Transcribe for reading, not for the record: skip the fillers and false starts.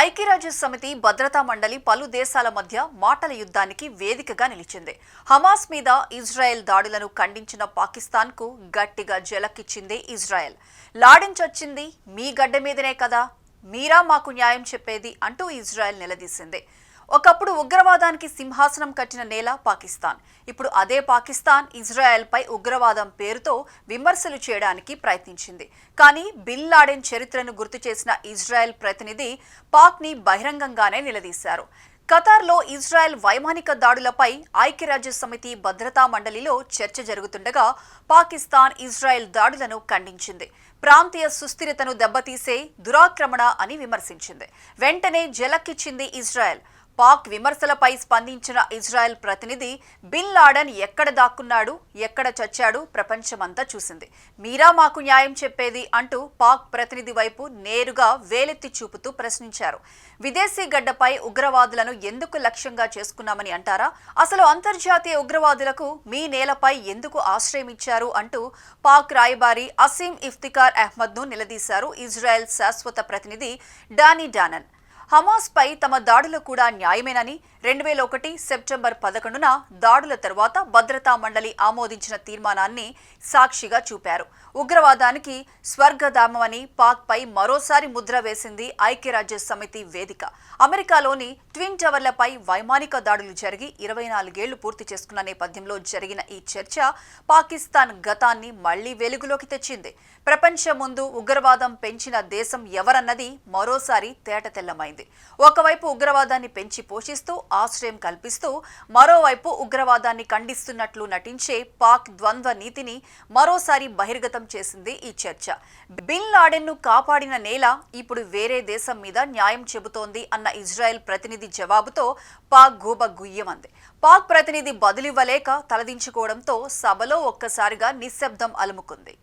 ఐక్యరాజ్య సమితి భద్రతా మండలి పలు దేశాల మధ్య మాటల యుద్ధానికి వేదికగా నిలిచింది. హమాస్ మీద ఇజ్రాయెల్ దాడులను ఖండించిన పాకిస్తాన్కు గట్టిగా జలకిచ్చింది ఇజ్రాయెల్. లాడించొచ్చింది మీ గడ్డ మీదనే కదా, మీరా మాకు న్యాయం చెప్పేది అంటూ ఇజ్రాయెల్ నిలదీసింది. ఒకప్పుడు ఉగ్రవాదానికి సింహాసనం కట్టిన నేల పాకిస్తాన్. ఇప్పుడు అదే పాకిస్తాన్ ఇజ్రాయెల్పై ఉగ్రవాదం పేరుతో విమర్శలు చేయడానికి ప్రయత్నించింది. కానీ బిన్ లాడెన్ చరిత్రను గుర్తు చేసిన ఇజ్రాయెల్ ప్రతినిధి పాక్ని బహిరంగంగానే నిలదీశారు. ఖతార్లో ఇజ్రాయెల్ వైమానిక దాడులపై ఐక్యరాజ్య సమితి భద్రతా మండలిలో చర్చ జరుగుతుండగా పాకిస్తాన్ ఇజ్రాయెల్ దాడులను ఖండించింది. ప్రాంతీయ సుస్థిరతను దెబ్బతీసే దురాక్రమణ అని విమర్శించింది. వెంటనే జలక్కిచ్చింది ఇజ్రాయెల్. పాక్ విమర్శలపై స్పందించిన ఇజ్రాయెల్ ప్రతినిధి బిన్ లాడెన్ ఎక్కడ దాక్కున్నాడు, ఎక్కడ చచ్చాడు ప్రపంచమంతా చూసింది. మీరా మాకు న్యాయం చెప్పేది అంటూ పాక్ ప్రతినిధి వైపు నేరుగా వేలెత్తి చూపుతూ ప్రశ్నించారు. విదేశీ గడ్డపై ఉగ్రవాదులను ఎందుకు లక్ష్యంగా చేసుకున్నామని అంటారా? అసలు అంతర్జాతీయ ఉగ్రవాదులకు మీ నేలపై ఎందుకు ఆశ్రయం ఇచ్చారు అంటూ పాక్ రాయబారి అసీం ఇఫ్తికార్ అహ్మద్ను నిలదీశారు ఇజ్రాయెల్ శాశ్వత ప్రతినిధి డానీ డానన్. హమాస్ పై తమ దాడులు కూడా న్యాయమేనని 2001 సెప్టెంబర్ 11న దాడుల తర్వాత భద్రతా మండలి ఆమోదించిన తీర్మానాన్ని సాక్షిగా చూపారు. ఉగ్రవాదానికి స్వర్గధామమని పాక్ పై మరోసారి ముద్ర వేసింది ఐక్యరాజ్య సమితి వేదిక. అమెరికాలోని ట్విన్ టవర్లపై వైమానిక దాడులు జరిగి 24 ఏళ్లు పూర్తి చేసుకున్న నేపథ్యంలో జరిగిన ఈ చర్చ పాకిస్తాన్ గతాన్ని మళ్లీ వెలుగులోకి తెచ్చింది. ప్రపంచం ముందు ఉగ్రవాదం పెంచిన దేశం ఎవరన్నది మరోసారి తేటతెల్లమైంది. ఒకవైపు ఉగ్రవాదాన్ని పెంచి పోషిస్తూ ఆశ్రయం కల్పిస్తూ మరోవైపు ఉగ్రవాదాన్ని ఖండిస్తున్నట్లు నటించే పాక్ ద్వంద్వ నీతిని మరోసారి బహిర్గతం చేసింది ఈ చర్చ. బిన్ లాడెన్ను కాపాడిన నేల ఇప్పుడు వేరే దేశం మీద న్యాయం చెబుతోంది అన్న ఇజ్రాయెల్ ప్రతినిధి జవాబుతో పాక్ గూబ గుయ్యమంది. పాక్ ప్రతినిధి బదులివ్వలేక తలదించుకోవడంతో సభలో ఒక్కసారిగా నిశ్శబ్దం అలుముకుంది.